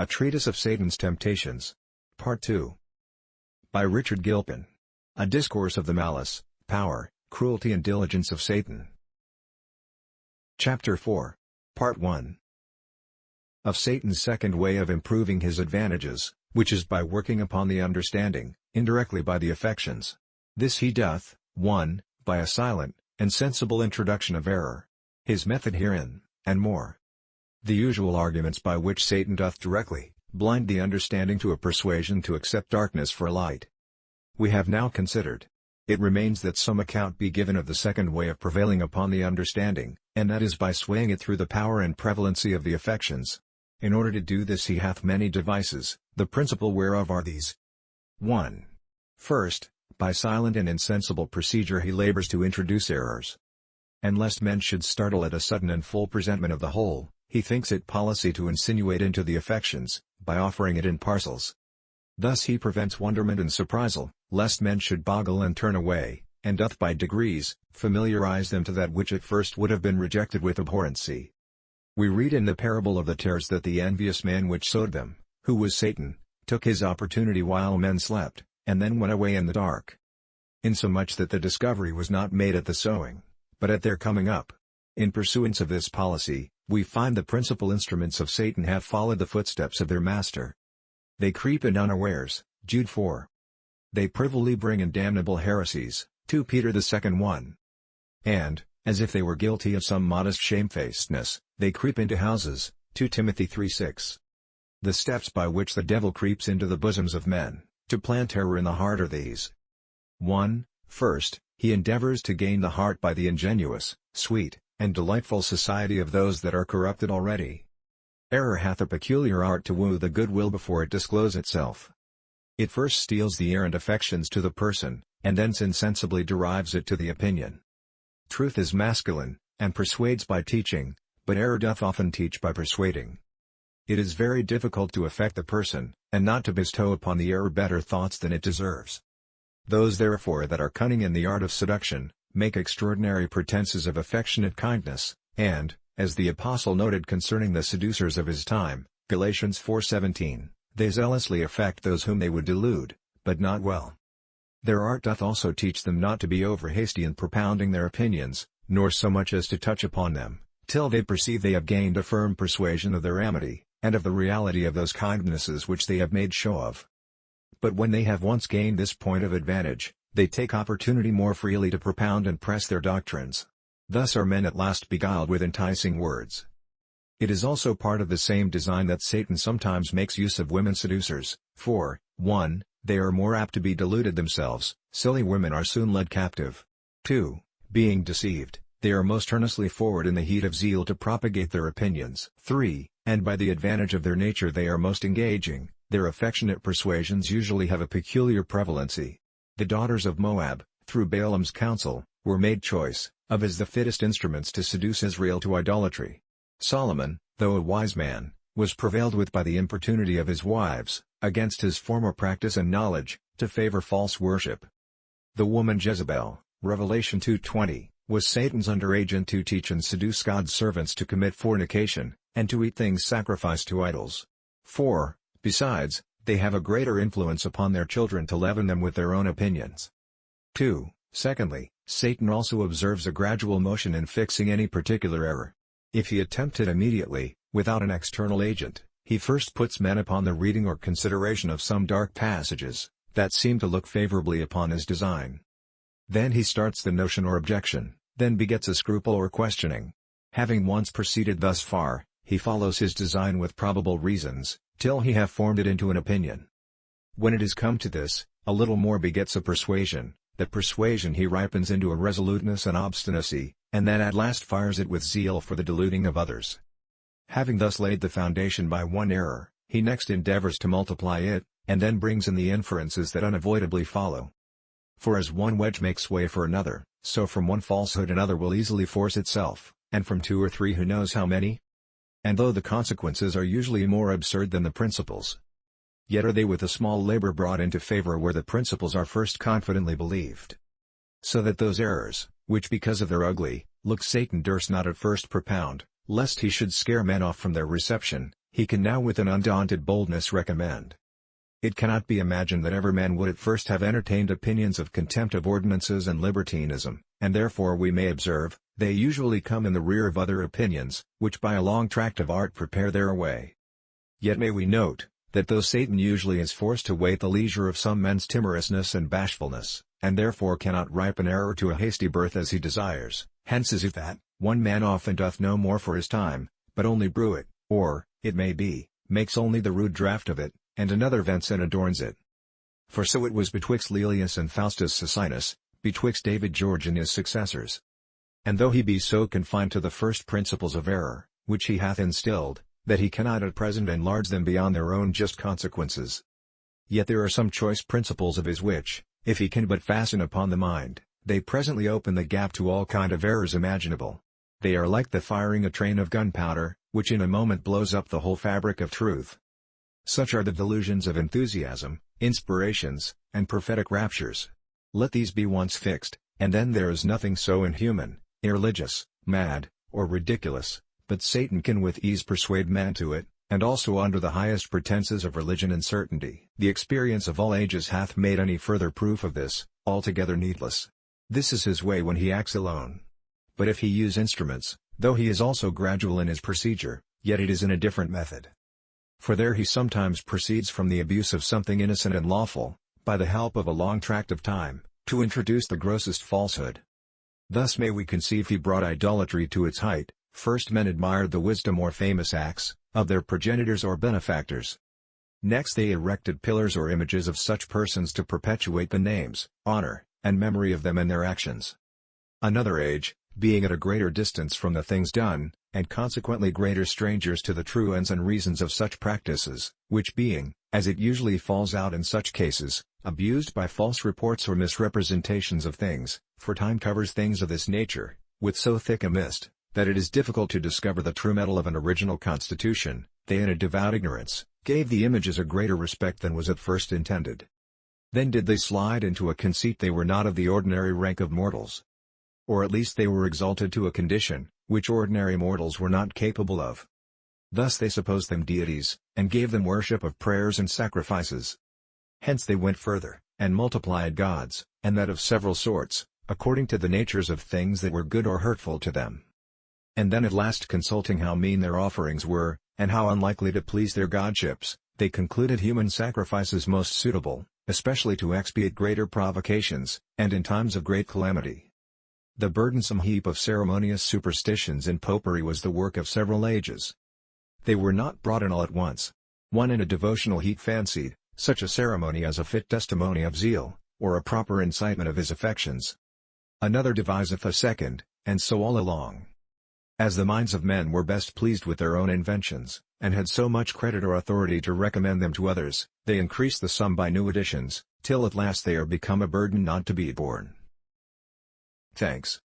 A Treatise of Satan's Temptations. Part 2. By Richard Gilpin. A Discourse of the Malice, Power, Cruelty and Diligence of Satan. Chapter 4. Part 1. Of Satan's second way of improving his advantages, which is by working upon the understanding, indirectly by the affections. This he doth, 1. By a silent, insensible introduction of error. His method herein, and more. The usual arguments by which Satan doth directly blind the understanding to a persuasion to accept darkness for light. We have now considered. It remains that some account be given of the second way of prevailing upon the understanding, and that is by swaying it through the power and prevalency of the affections. In order to do this he hath many devices, the principal whereof are these. 1. First, by silent and insensible procedure he labors to introduce errors. And lest men should startle at a sudden and full presentment of the whole, he thinks it policy to insinuate into the affections, by offering it in parcels. Thus he prevents wonderment and surprisal, lest men should boggle and turn away, and doth by degrees familiarize them to that which at first would have been rejected with abhorrency. We read in the parable of the tares that the envious man which sowed them, who was Satan, took his opportunity while men slept, and then went away in the dark. Insomuch that the discovery was not made at the sowing, but at their coming up. In pursuance of this policy, we find the principal instruments of Satan have followed the footsteps of their master. They creep in unawares, Jude 4. They privily bring in damnable heresies, 2 Peter 2:1. And, as if they were guilty of some modest shamefacedness, they creep into houses, 2 Timothy 3:6. The steps by which the devil creeps into the bosoms of men, to plant terror in the heart are these. 1. First, he endeavors to gain the heart by the ingenuous, sweet, and delightful society of those that are corrupted already. Error hath a peculiar art to woo the good will before it disclose itself. It first steals the errant affections to the person, and thence insensibly derives it to the opinion. Truth is masculine, and persuades by teaching, but error doth often teach by persuading. It is very difficult to affect the person, and not to bestow upon the error better thoughts than it deserves. Those therefore that are cunning in the art of seduction, make extraordinary pretenses of affectionate kindness, and, as the Apostle noted concerning the seducers of his time, Galatians 4:17, they zealously affect those whom they would delude, but not well. Their art doth also teach them not to be over hasty in propounding their opinions, nor so much as to touch upon them, till they perceive they have gained a firm persuasion of their amity, and of the reality of those kindnesses which they have made show of. But when they have once gained this point of advantage, they take opportunity more freely to propound and press their doctrines. Thus are men at last beguiled with enticing words. It is also part of the same design that Satan sometimes makes use of women seducers, for, 1. They are more apt to be deluded themselves, silly women are soon led captive. 2. Being deceived, they are most earnestly forward in the heat of zeal to propagate their opinions. 3. And by the advantage of their nature they are most engaging, their affectionate persuasions usually have a peculiar prevalency. The daughters of Moab, through Balaam's counsel, were made choice of as the fittest instruments to seduce Israel to idolatry. Solomon, though a wise man, was prevailed with by the importunity of his wives, against his former practice and knowledge, to favor false worship. The woman Jezebel, Revelation 2:20, was Satan's underagent to teach and seduce God's servants to commit fornication, and to eat things sacrificed to idols. 4. Besides, they have a greater influence upon their children to leaven them with their own opinions. 2. Secondly, Satan also observes a gradual motion in fixing any particular error. If he attempt it immediately, without an external agent, he first puts men upon the reading or consideration of some dark passages, that seem to look favorably upon his design. Then he starts the notion or objection, then begets a scruple or questioning. Having once proceeded thus far, he follows his design with probable reasons, till he have formed it into an opinion. When it is come to this, a little more begets a persuasion, that persuasion he ripens into a resoluteness and obstinacy, and then at last fires it with zeal for the deluding of others. Having thus laid the foundation by one error, he next endeavors to multiply it, and then brings in the inferences that unavoidably follow. For as one wedge makes way for another, so from one falsehood another will easily force itself, and from 2 or 3 who knows how many? And though the consequences are usually more absurd than the principles, yet are they with a small labor brought into favor where the principles are first confidently believed. So that those errors, which because of their ugly looks Satan durst not at first propound, lest he should scare men off from their reception, he can now with an undaunted boldness recommend. It cannot be imagined that ever men would at first have entertained opinions of contempt of ordinances and libertinism, and therefore we may observe, they usually come in the rear of other opinions, which by a long tract of art prepare their way. Yet may we note, that though Satan usually is forced to wait the leisure of some men's timorousness and bashfulness, and therefore cannot ripen error to a hasty birth as he desires, hence is it that, one man often doth no more for his time, but only brew it, or, it may be, makes only the rude draught of it, and another vents and adorns it. For so it was betwixt Lelius and Faustus Socinus, betwixt David George and his successors. And though he be so confined to the first principles of error, which he hath instilled, that he cannot at present enlarge them beyond their own just consequences, yet there are some choice principles of his which, if he can but fasten upon the mind, they presently open the gap to all kind of errors imaginable. They are like the firing a train of gunpowder, which in a moment blows up the whole fabric of truth. Such are the delusions of enthusiasm, inspirations, and prophetic raptures. Let these be once fixed, and then there is nothing so inhuman, irreligious, mad, or ridiculous, but Satan can with ease persuade man to it, and also under the highest pretenses of religion and certainty. The experience of all ages hath made any further proof of this, altogether needless. This is his way when he acts alone. But if he use instruments, though he is also gradual in his procedure, yet it is in a different method. For there he sometimes proceeds from the abuse of something innocent and lawful, by the help of a long tract of time, to introduce the grossest falsehood. Thus may we conceive he brought idolatry to its height. First men admired the wisdom or famous acts, of their progenitors or benefactors. Next they erected pillars or images of such persons to perpetuate the names, honor, and memory of them and their actions. Another age, being at a greater distance from the things done, and consequently greater strangers to the true ends and reasons of such practices, which being, as it usually falls out in such cases, abused by false reports or misrepresentations of things, for time covers things of this nature, with so thick a mist, that it is difficult to discover the true metal of an original constitution, they in a devout ignorance, gave the images a greater respect than was at first intended. Then did they slide into a conceit they were not of the ordinary rank of mortals. Or at least they were exalted to a condition, which ordinary mortals were not capable of. Thus they supposed them deities, and gave them worship of prayers and sacrifices. Hence they went further, and multiplied gods, and that of several sorts, according to the natures of things that were good or hurtful to them. And then at last consulting how mean their offerings were, and how unlikely to please their godships, they concluded human sacrifices most suitable, especially to expiate greater provocations, and in times of great calamity. The burdensome heap of ceremonious superstitions in popery was the work of several ages. They were not brought in all at once. One in a devotional heat fancied, such a ceremony as a fit testimony of zeal, or a proper incitement of his affections. Another deviseth a second, and so all along. As the minds of men were best pleased with their own inventions, and had so much credit or authority to recommend them to others, they increase the sum by new additions, till at last they are become a burden not to be borne. Thanks.